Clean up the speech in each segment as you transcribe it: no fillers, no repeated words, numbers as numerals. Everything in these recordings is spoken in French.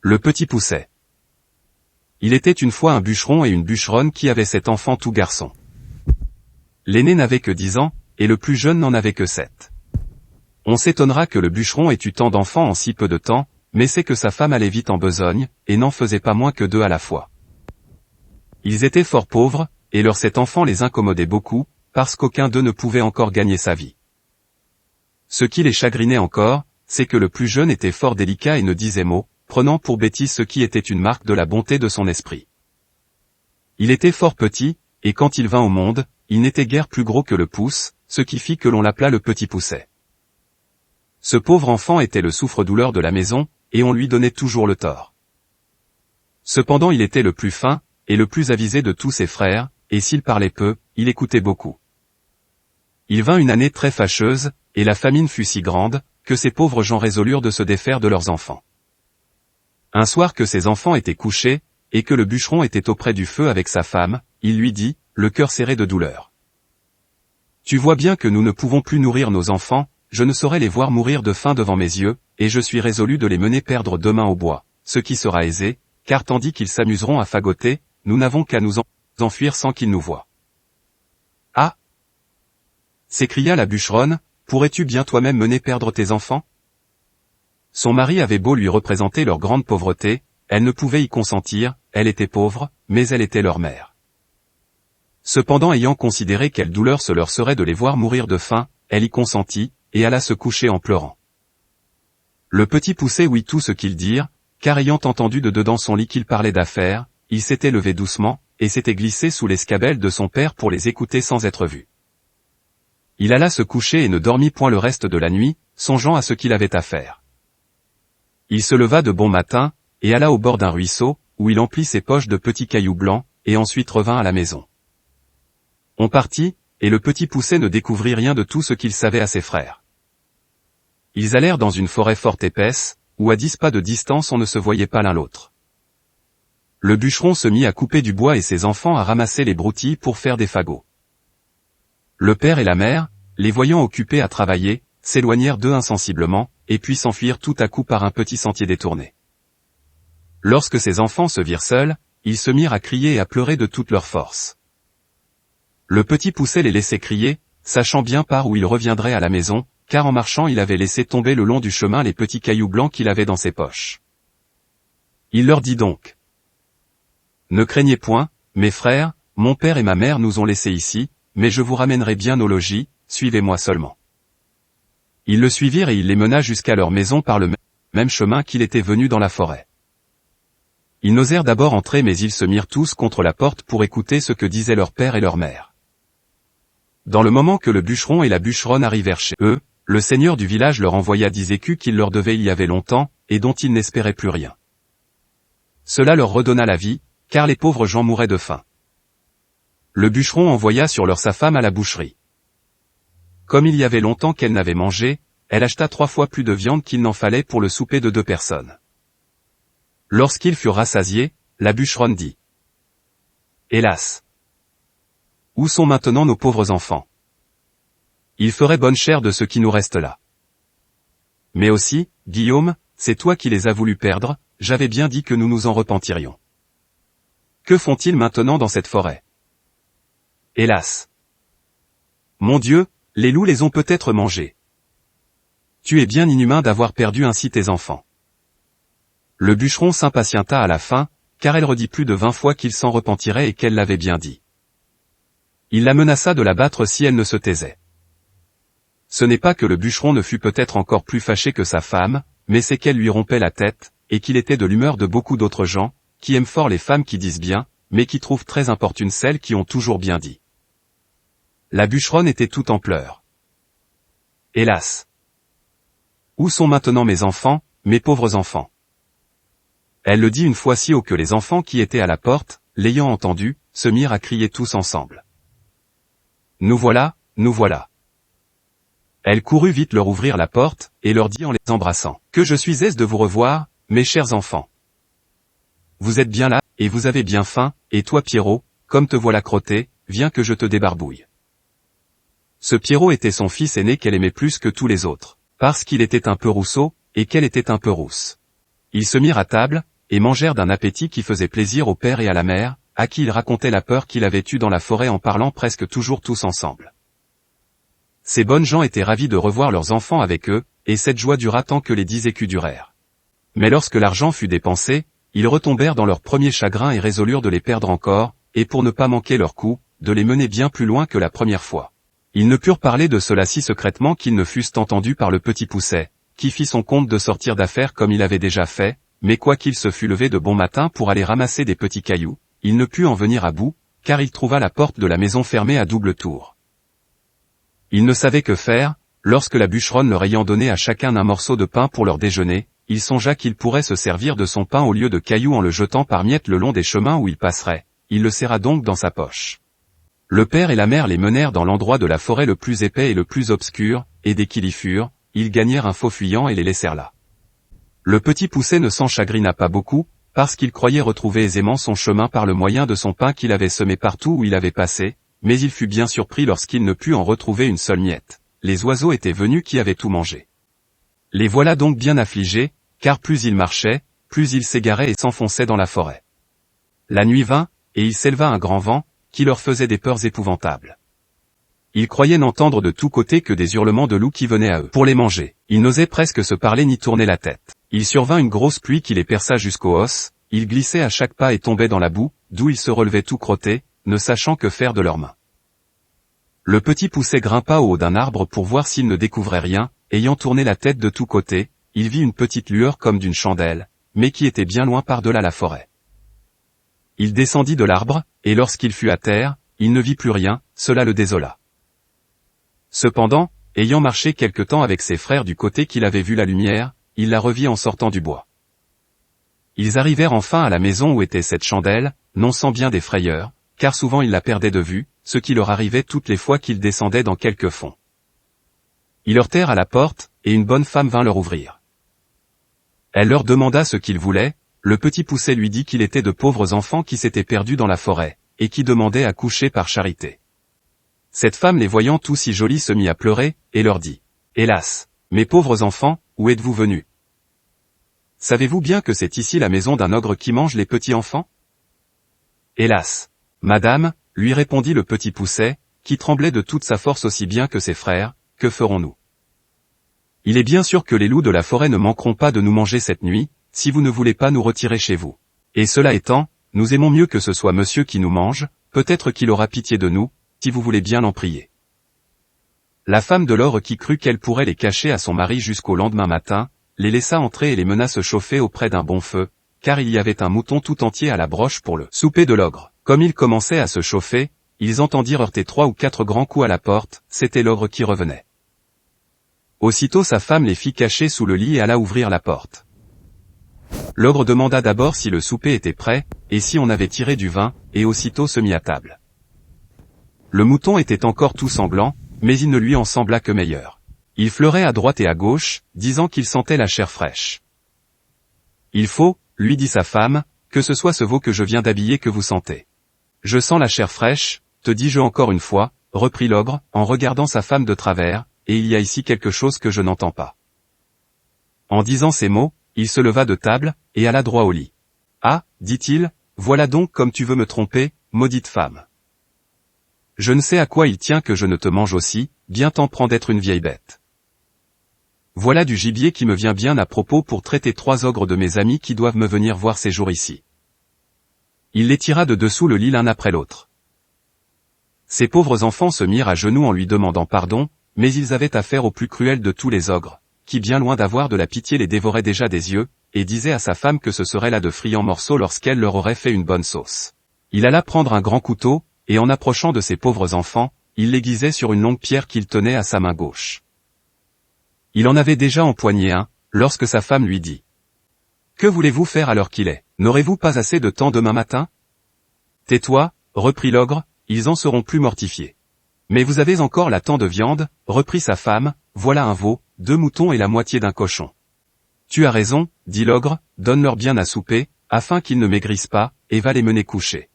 Le petit Pousset. Il était une fois un bûcheron et une bûcheronne qui avaient 7 enfants tout garçons. L'aîné n'avait que 10 ans, et le plus jeune n'en avait que 7. On s'étonnera que le bûcheron ait eu tant d'enfants en si peu de temps, mais c'est que sa femme allait vite en besogne, et n'en faisait pas moins que 2 à la fois. Ils étaient fort pauvres, et leurs 7 enfants les incommodaient beaucoup, parce qu'aucun d'eux ne pouvait encore gagner sa vie. Ce qui les chagrinait encore, c'est que le plus jeune était fort délicat et ne disait mot, prenant pour bêtise ce qui était une marque de la bonté de son esprit. Il était fort petit, et quand il vint au monde, il n'était guère plus gros que le pouce, ce qui fit que l'on l'appela le petit Pousset. Ce pauvre enfant était le souffre-douleur de la maison, et on lui donnait toujours le tort. Cependant il était le plus fin, et le plus avisé de tous ses frères, et s'il parlait peu, il écoutait beaucoup. Il vint une année très fâcheuse, et la famine fut si grande, que ces pauvres gens résolurent de se défaire de leurs enfants. Un soir que ses enfants étaient couchés, et que le bûcheron était auprès du feu avec sa femme, il lui dit, le cœur serré de douleur. Tu vois bien que nous ne pouvons plus nourrir nos enfants, je ne saurais les voir mourir de faim devant mes yeux, et je suis résolu de les mener perdre demain au bois, ce qui sera aisé, car tandis qu'ils s'amuseront à fagoter, nous n'avons qu'à nous enfuir sans qu'ils nous voient. Ah! S'écria la bûcheronne, pourrais-tu bien toi-même mener perdre tes enfants? Son mari avait beau lui représenter leur grande pauvreté, elle ne pouvait y consentir, elle était pauvre, mais elle était leur mère. Cependant ayant considéré quelle douleur ce leur serait de les voir mourir de faim, elle y consentit, et alla se coucher en pleurant. Le petit Pousset ouït tout ce qu'ils dirent, car ayant entendu de dedans son lit qu'ils parlaient d'affaires, il s'était levé doucement, et s'était glissé sous l'escabelle de son père pour les écouter sans être vu. Il alla se coucher et ne dormit point le reste de la nuit, songeant à ce qu'il avait à faire. Il se leva de bon matin, et alla au bord d'un ruisseau, où il emplit ses poches de petits cailloux blancs, et ensuite revint à la maison. On partit, et le petit Pousset ne découvrit rien de tout ce qu'il savait à ses frères. Ils allèrent dans une forêt fort épaisse, où à 10 pas de distance on ne se voyait pas l'un l'autre. Le bûcheron se mit à couper du bois et ses enfants à ramasser les broutilles pour faire des fagots. Le père et la mère, les voyant occupés à travailler, s'éloignèrent d'eux insensiblement, et puis s'enfuirent tout à coup par un petit sentier détourné. Lorsque ces enfants se virent seuls, ils se mirent à crier et à pleurer de toute leur force. Le petit Pousset les laissait crier, sachant bien par où il reviendrait à la maison, car en marchant il avait laissé tomber le long du chemin les petits cailloux blancs qu'il avait dans ses poches. Il leur dit donc: « Ne craignez point, mes frères, mon père et ma mère nous ont laissés ici, mais je vous ramènerai bien au logis, suivez-moi seulement. » Ils le suivirent et il les mena jusqu'à leur maison par le même chemin qu'il était venu dans la forêt. Ils n'osèrent d'abord entrer mais ils se mirent tous contre la porte pour écouter ce que disaient leur père et leur mère. Dans le moment que le bûcheron et la bûcheronne arrivèrent chez eux, le seigneur du village leur envoya 10 écus qu'il leur devait il y avait longtemps, et dont ils n'espéraient plus rien. Cela leur redonna la vie, car les pauvres gens mouraient de faim. Le bûcheron envoya sur leur sa femme à la boucherie. Comme il y avait longtemps qu'elle n'avait mangé, elle acheta 3 fois plus de viande qu'il n'en fallait pour le souper de 2 personnes. Lorsqu'ils furent rassasiés, la bûcheronne dit: « Hélas! Où sont maintenant nos pauvres enfants? Ils feraient bonne chère de ce qui nous reste là. Mais aussi, Guillaume, c'est toi qui les as voulu perdre, j'avais bien dit que nous nous en repentirions. Que font-ils maintenant dans cette forêt? Hélas! Mon Dieu, les loups les ont peut-être mangés. Tu es bien inhumain d'avoir perdu ainsi tes enfants. » Le bûcheron s'impatienta à la fin, car elle redit plus de 20 fois qu'il s'en repentirait et qu'elle l'avait bien dit. Il la menaça de la battre si elle ne se taisait. Ce n'est pas que le bûcheron ne fût peut-être encore plus fâché que sa femme, mais c'est qu'elle lui rompait la tête, et qu'il était de l'humeur de beaucoup d'autres gens, qui aiment fort les femmes qui disent bien, mais qui trouvent très importunes celles qui ont toujours bien dit. La bûcheronne était tout en pleurs. Hélas! Où sont maintenant mes enfants, mes pauvres enfants? Elle le dit une fois si haut que les enfants qui étaient à la porte, l'ayant entendu, se mirent à crier tous ensemble. Nous voilà, nous voilà. Elle courut vite leur ouvrir la porte, et leur dit en les embrassant: « Que je suis aise de vous revoir, mes chers enfants. Vous êtes bien là, et vous avez bien faim, et toi Pierrot, comme te voilà crotté, viens que je te débarbouille. » Ce Pierrot était son fils aîné qu'elle aimait plus que tous les autres, parce qu'il était un peu rousseau, et qu'elle était un peu rousse. Ils se mirent à table, et mangèrent d'un appétit qui faisait plaisir au père et à la mère, à qui ils racontaient la peur qu'il avait eue dans la forêt en parlant presque toujours tous ensemble. Ces bonnes gens étaient ravis de revoir leurs enfants avec eux, et cette joie dura tant que les 10 écus durèrent. Mais lorsque l'argent fut dépensé, ils retombèrent dans leur premier chagrin et résolurent de les perdre encore, et pour ne pas manquer leur coup, de les mener bien plus loin que la première fois. Ils ne purent parler de cela si secrètement qu'ils ne fussent entendus par le petit Pousset, qui fit son compte de sortir d'affaire comme il avait déjà fait, mais quoiqu'il se fût levé de bon matin pour aller ramasser des petits cailloux, il ne put en venir à bout, car il trouva la porte de la maison fermée à double tour. Il ne savait que faire, lorsque la bûcheronne leur ayant donné à chacun un morceau de pain pour leur déjeuner, il songea qu'il pourrait se servir de son pain au lieu de cailloux en le jetant par miettes le long des chemins où il passerait. Il le serra donc dans sa poche. Le père et la mère les menèrent dans l'endroit de la forêt le plus épais et le plus obscur, et dès qu'ils y furent, ils gagnèrent un faux fuyant et les laissèrent là. Le petit Pousset ne s'en chagrina pas beaucoup, parce qu'il croyait retrouver aisément son chemin par le moyen de son pain qu'il avait semé partout où il avait passé, mais il fut bien surpris lorsqu'il ne put en retrouver une seule miette. Les oiseaux étaient venus qui avaient tout mangé. Les voilà donc bien affligés, car plus ils marchaient, plus ils s'égaraient et s'enfonçaient dans la forêt. La nuit vint, et il s'éleva un grand vent, qui leur faisait des peurs épouvantables. Ils croyaient n'entendre de tous côtés que des hurlements de loups qui venaient à eux pour les manger. Ils n'osaient presque se parler ni tourner la tête. Il survint une grosse pluie qui les perça jusqu'aux os, ils glissaient à chaque pas et tombaient dans la boue, d'où ils se relevaient tout crottés, ne sachant que faire de leurs mains. Le petit Pousset grimpa au haut d'un arbre pour voir s'il ne découvrait rien, ayant tourné la tête de tous côtés, il vit une petite lueur comme d'une chandelle, mais qui était bien loin par-delà la forêt. Il descendit de l'arbre, et lorsqu'il fut à terre, il ne vit plus rien, cela le désola. Cependant, ayant marché quelque temps avec ses frères du côté qu'il avait vu la lumière, il la revit en sortant du bois. Ils arrivèrent enfin à la maison où était cette chandelle, non sans bien des frayeurs, car souvent ils la perdaient de vue, ce qui leur arrivait toutes les fois qu'ils descendaient dans quelque fond. Ils heurtèrent à la porte, et une bonne femme vint leur ouvrir. Elle leur demanda ce qu'ils voulaient, le petit Pousset lui dit qu'il était de pauvres enfants qui s'étaient perdus dans la forêt, et qui demandaient à coucher par charité. Cette femme les voyant tous si jolis se mit à pleurer, et leur dit « Hélas, mes pauvres enfants, où êtes-vous venus ? Savez-vous bien que c'est ici la maison d'un ogre qui mange les petits enfants ? » Hélas, madame, lui répondit le petit Pousset, qui tremblait de toute sa force aussi bien que ses frères, que ferons-nous ? Il est bien sûr que les loups de la forêt ne manqueront pas de nous manger cette nuit, si vous ne voulez pas nous retirer chez vous. Et cela étant, nous aimons mieux que ce soit monsieur qui nous mange, peut-être qu'il aura pitié de nous, si vous voulez bien l'en prier. La femme de l'ogre qui crut qu'elle pourrait les cacher à son mari jusqu'au lendemain matin, les laissa entrer et les mena se chauffer auprès d'un bon feu, car il y avait un mouton tout entier à la broche pour le souper de l'ogre. Comme ils commençaient à se chauffer, ils entendirent heurter 3 ou 4 grands coups à la porte, c'était l'ogre qui revenait. Aussitôt sa femme les fit cacher sous le lit et alla ouvrir la porte. L'ogre demanda d'abord si le souper était prêt, et si on avait tiré du vin, et aussitôt se mit à table. Le mouton était encore tout sanglant, mais il ne lui en sembla que meilleur. Il fleurait à droite et à gauche, disant qu'il sentait la chair fraîche. « Il faut, lui dit sa femme, que ce soit ce veau que je viens d'habiller que vous sentez. »« Je sens la chair fraîche, te dis-je encore une fois, reprit l'ogre, en regardant sa femme de travers, et il y a ici quelque chose que je n'entends pas. » En disant ces mots, il se leva de table, et alla droit au lit. « Ah, dit-il, voilà donc comme tu veux me tromper, maudite femme. Je ne sais à quoi il tient que je ne te mange aussi, bien t'en prends d'être une vieille bête. Voilà du gibier qui me vient bien à propos pour traiter 3 ogres de mes amis qui doivent me venir voir ces jours ici. » Il les tira de dessous le lit l'un après l'autre. Ces pauvres enfants se mirent à genoux en lui demandant pardon, mais ils avaient affaire au plus cruel de tous les ogres, qui bien loin d'avoir de la pitié les dévorait déjà des yeux, et disait à sa femme que ce serait là de friands morceaux lorsqu'elle leur aurait fait une bonne sauce. Il alla prendre un grand couteau, et en approchant de ces pauvres enfants, il l'aiguisait sur une longue pierre qu'il tenait à sa main gauche. Il en avait déjà empoigné un, lorsque sa femme lui dit « Que voulez-vous faire à l'heure qu'il est ? N'aurez-vous pas assez de temps demain matin ? » « Tais-toi, reprit l'ogre, ils en seront plus mortifiés. »« Mais vous avez encore là tant de viande, reprit sa femme, voilà un veau, 2 moutons et la moitié d'un cochon. »« Tu as raison, dit l'ogre, donne-leur bien à souper, afin qu'ils ne maigrissent pas, et va les mener coucher. »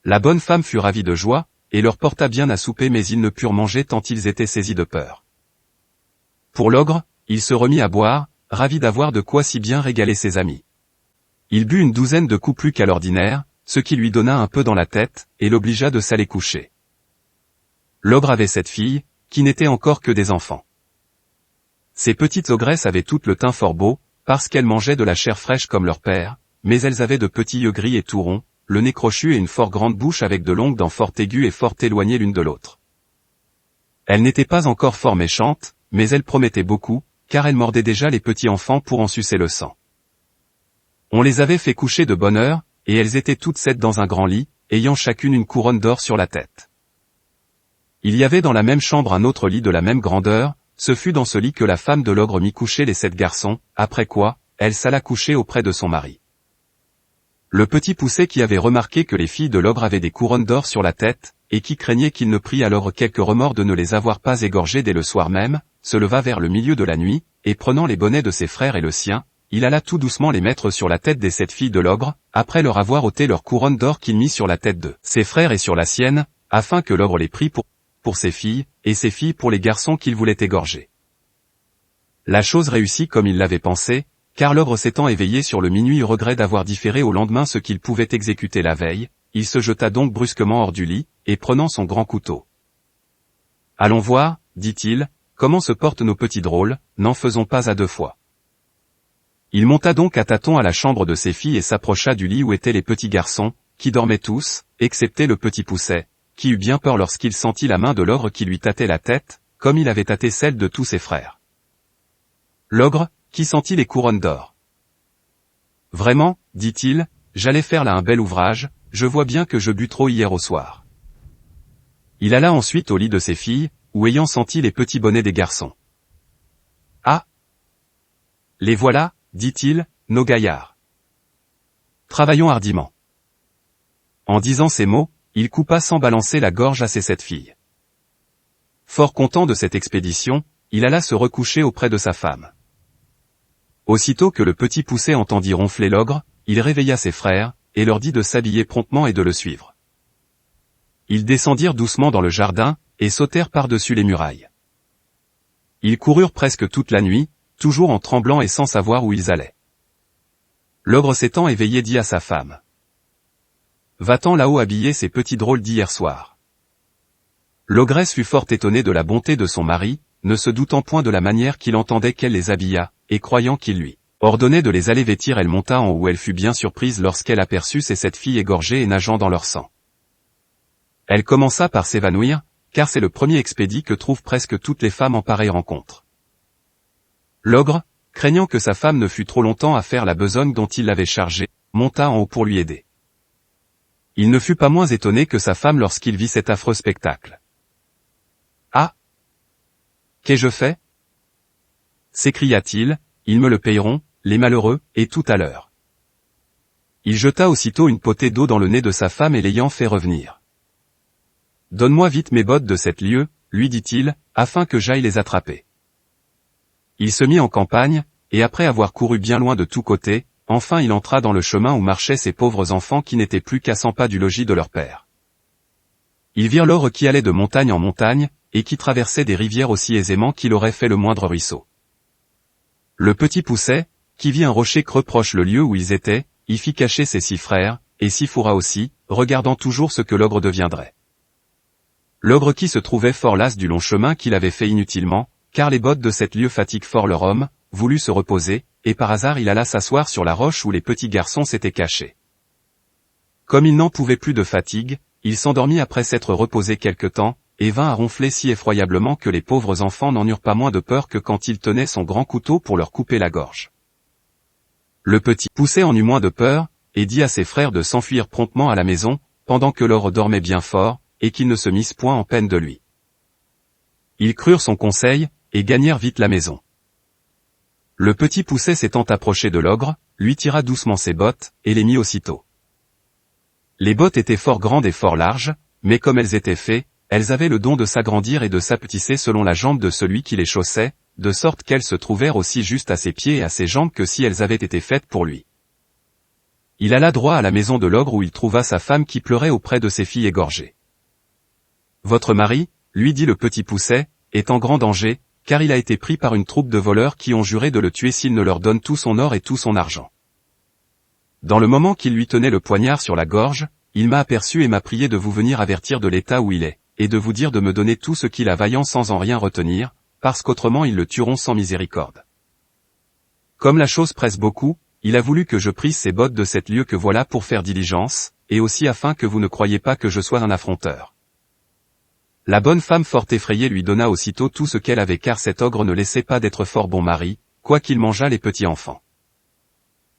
La bonne femme fut ravie de joie, et leur porta bien à souper mais ils ne purent manger tant ils étaient saisis de peur. Pour l'ogre, il se remit à boire, ravi d'avoir de quoi si bien régaler ses amis. Il but une douzaine de coups plus qu'à l'ordinaire, ce qui lui donna un peu dans la tête, et l'obligea de s'aller coucher. L'ogre avait 7 filles, qui n'étaient encore que des enfants. Ces petites ogresses avaient toutes le teint fort beau, parce qu'elles mangeaient de la chair fraîche comme leur père, mais elles avaient de petits yeux gris et tout ronds, le nez crochu et une fort grande bouche avec de longues dents fort aiguës et fort éloignées l'une de l'autre. Elles n'étaient pas encore fort méchantes, mais elles promettaient beaucoup, car elles mordaient déjà les petits enfants pour en sucer le sang. On les avait fait coucher de bonne heure, et elles étaient toutes 7 dans un grand lit, ayant chacune une couronne d'or sur la tête. Il y avait dans la même chambre un autre lit de la même grandeur, ce fut dans ce lit que la femme de l'ogre mit coucher les 7 garçons, après quoi, elle s'alla coucher auprès de son mari. Le petit Poucet qui avait remarqué que les filles de l'ogre avaient des couronnes d'or sur la tête, et qui craignait qu'il ne prît à l'ogre quelque remords de ne les avoir pas égorgées dès le soir même, se leva vers le milieu de la nuit, et prenant les bonnets de ses frères et le sien, il alla tout doucement les mettre sur la tête des 7 filles de l'ogre, après leur avoir ôté leurs couronnes d'or qu'il mit sur la tête de ses frères et sur la sienne, afin que l'ogre les prît pour ses filles, et ses filles pour les garçons qu'il voulait égorger. La chose réussit comme il l'avait pensé, car l'ogre s'étant éveillé sur le minuit regret d'avoir différé au lendemain ce qu'il pouvait exécuter la veille, il se jeta donc brusquement hors du lit, et prenant son grand couteau. « Allons voir, dit-il, comment se portent nos petits drôles, n'en faisons pas à 2 fois. » Il monta donc à tâtons à la chambre de ses filles et s'approcha du lit où étaient les petits garçons, qui dormaient tous, excepté le petit Poucet, qui eut bien peur lorsqu'il sentit la main de l'ogre qui lui tâtait la tête, comme il avait tâté celle de tous ses frères. L'ogre, qui sentit les couronnes d'or. « Vraiment, dit-il, j'allais faire là un bel ouvrage, je vois bien que je bus trop hier au soir. » Il alla ensuite au lit de ses filles, où ayant senti les petits bonnets des garçons. « Ah ! Les voilà, dit-il, nos gaillards. Travaillons hardiment. » En disant ces mots, il coupa sans balancer la gorge à ses 7 filles. Fort content de cette expédition, il alla se recoucher auprès de sa femme. Aussitôt que le petit Poucet entendit ronfler l'ogre, il réveilla ses frères, et leur dit de s'habiller promptement et de le suivre. Ils descendirent doucement dans le jardin, et sautèrent par-dessus les murailles. Ils coururent presque toute la nuit, toujours en tremblant et sans savoir où ils allaient. L'ogre s'étant éveillé dit à sa femme. Va-t'en là-haut habiller ces petits drôles d'hier soir. L'ogresse fut fort étonnée de la bonté de son mari, ne se doutant point de la manière qu'il entendait qu'elle les habilla, et croyant qu'il lui ordonnait de les aller vêtir, elle monta en haut où elle fut bien surprise lorsqu'elle aperçut ces 7 filles égorgées et nageant dans leur sang. Elle commença par s'évanouir, car c'est le premier expédit que trouvent presque toutes les femmes en pareille rencontre. L'ogre, craignant que sa femme ne fût trop longtemps à faire la besogne dont il l'avait chargée, monta en haut pour lui aider. Il ne fut pas moins étonné que sa femme lorsqu'il vit cet affreux spectacle. « Ah ! Qu'ai-je fait » s'écria-t-il, « ils me le payeront, les malheureux, et tout à l'heure. » Il jeta aussitôt une potée d'eau dans le nez de sa femme et l'ayant fait revenir. « Donne-moi vite mes bottes de 7 lieues, lui dit-il, afin que j'aille les attraper. » Il se mit en campagne, et après avoir couru bien loin de tous côtés, enfin il entra dans le chemin où marchaient ces pauvres enfants qui n'étaient plus qu'à 100 pas du logis de leur père. Ils virent l'ogre qui allait de montagne en montagne, et qui traversait des rivières aussi aisément qu'il aurait fait le moindre ruisseau. Le petit Poucet, qui vit un rocher creux proche le lieu où ils étaient, y fit cacher ses 6 frères, et s'y fourra aussi, regardant toujours ce que l'ogre deviendrait. L'ogre qui se trouvait fort las du long chemin qu'il avait fait inutilement, car les bottes de 7 lieues fatiguent fort leur homme, voulut se reposer, et par hasard il alla s'asseoir sur la roche où les petits garçons s'étaient cachés. Comme il n'en pouvait plus de fatigue, il s'endormit après s'être reposé quelque temps, et vint à ronfler si effroyablement que les pauvres enfants n'en eurent pas moins de peur que quand il tenait son grand couteau pour leur couper la gorge. Le petit Poucet en eut moins de peur, et dit à ses frères de s'enfuir promptement à la maison, pendant que l'ogre dormait bien fort, et qu'ils ne se missent point en peine de lui. Ils crurent son conseil, et gagnèrent vite la maison. Le petit Poucet s'étant approché de l'ogre, lui tira doucement ses bottes, et les mit aussitôt. Les bottes étaient fort grandes et fort larges, mais comme elles étaient faites, elles avaient le don de s'agrandir et de s'apetisser selon la jambe de celui qui les chaussait, de sorte qu'elles se trouvèrent aussi juste à ses pieds et à ses jambes que si elles avaient été faites pour lui. Il alla droit à la maison de l'ogre où il trouva sa femme qui pleurait auprès de ses filles égorgées. « Votre mari, lui dit le petit Poucet, est en grand danger, car il a été pris par une troupe de voleurs qui ont juré de le tuer s'il ne leur donne tout son or et tout son argent. » Dans le moment qu'il lui tenait le poignard sur la gorge, il m'a aperçu et m'a prié de vous venir avertir de l'état où il est, et de vous dire de me donner tout ce qu'il a vaillant sans en rien retenir, parce qu'autrement ils le tueront sans miséricorde. Comme la chose presse beaucoup, il a voulu que je prise ces bottes de cette lieue que voilà pour faire diligence, et aussi afin que vous ne croyiez pas que je sois un affronteur. La bonne femme fort effrayée lui donna aussitôt tout ce qu'elle avait car cet ogre ne laissait pas d'être fort bon mari, quoiqu'il mangeât les petits enfants.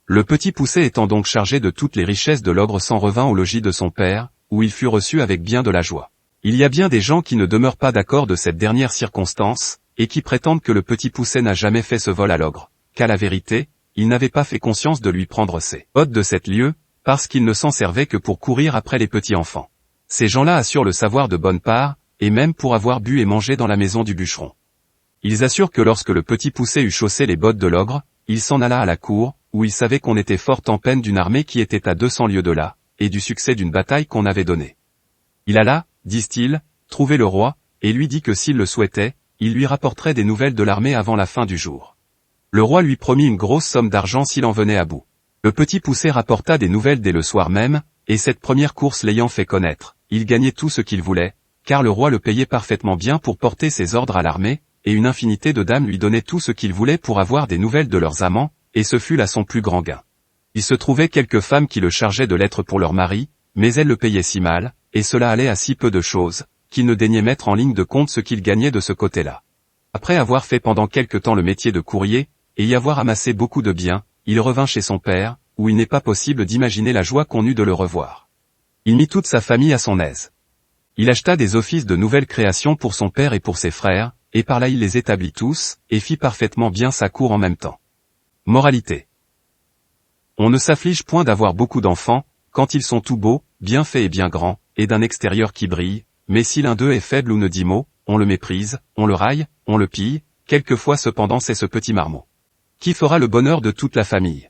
Le petit poucet étant donc chargé de toutes les richesses de l'ogre s'en revint au logis de son père, où il fut reçu avec bien de la joie. Il y a bien des gens qui ne demeurent pas d'accord de cette dernière circonstance, et qui prétendent que le petit poucet n'a jamais fait ce vol à l'ogre, qu'à la vérité, il n'avait pas fait conscience de lui prendre ses bottes de cette lieue, parce qu'il ne s'en servait que pour courir après les petits enfants. Ces gens-là assurent le savoir de bonne part, et même pour avoir bu et mangé dans la maison du bûcheron. Ils assurent que lorsque le petit poucet eut chaussé les bottes de l'ogre, il s'en alla à la cour, où il savait qu'on était fort en peine d'une armée qui était à 200 lieues de là, et du succès d'une bataille qu'on avait donnée. Il alla, disent-ils, trouver le roi, et lui dit que s'il le souhaitait, il lui rapporterait des nouvelles de l'armée avant la fin du jour. Le roi lui promit une grosse somme d'argent s'il en venait à bout. Le petit poucet rapporta des nouvelles dès le soir même, et cette première course l'ayant fait connaître, il gagnait tout ce qu'il voulait, car le roi le payait parfaitement bien pour porter ses ordres à l'armée, et une infinité de dames lui donnaient tout ce qu'il voulait pour avoir des nouvelles de leurs amants, et ce fut là son plus grand gain. Il se trouvait quelques femmes qui le chargeaient de lettres pour leur mari, mais elles le payaient si mal, et cela allait à si peu de choses, qu'il ne daignait mettre en ligne de compte ce qu'il gagnait de ce côté-là. Après avoir fait pendant quelque temps le métier de courrier, et y avoir amassé beaucoup de biens, il revint chez son père, où il n'est pas possible d'imaginer la joie qu'on eut de le revoir. Il mit toute sa famille à son aise. Il acheta des offices de nouvelles créations pour son père et pour ses frères, et par là il les établit tous, et fit parfaitement bien sa cour en même temps. Moralité. On ne s'afflige point d'avoir beaucoup d'enfants, quand ils sont tout beaux, bien faits et bien grands, et d'un extérieur qui brille, mais si l'un d'eux est faible ou ne dit mot, on le méprise, on le raille, on le pille, quelquefois cependant c'est ce petit marmot qui fera le bonheur de toute la famille.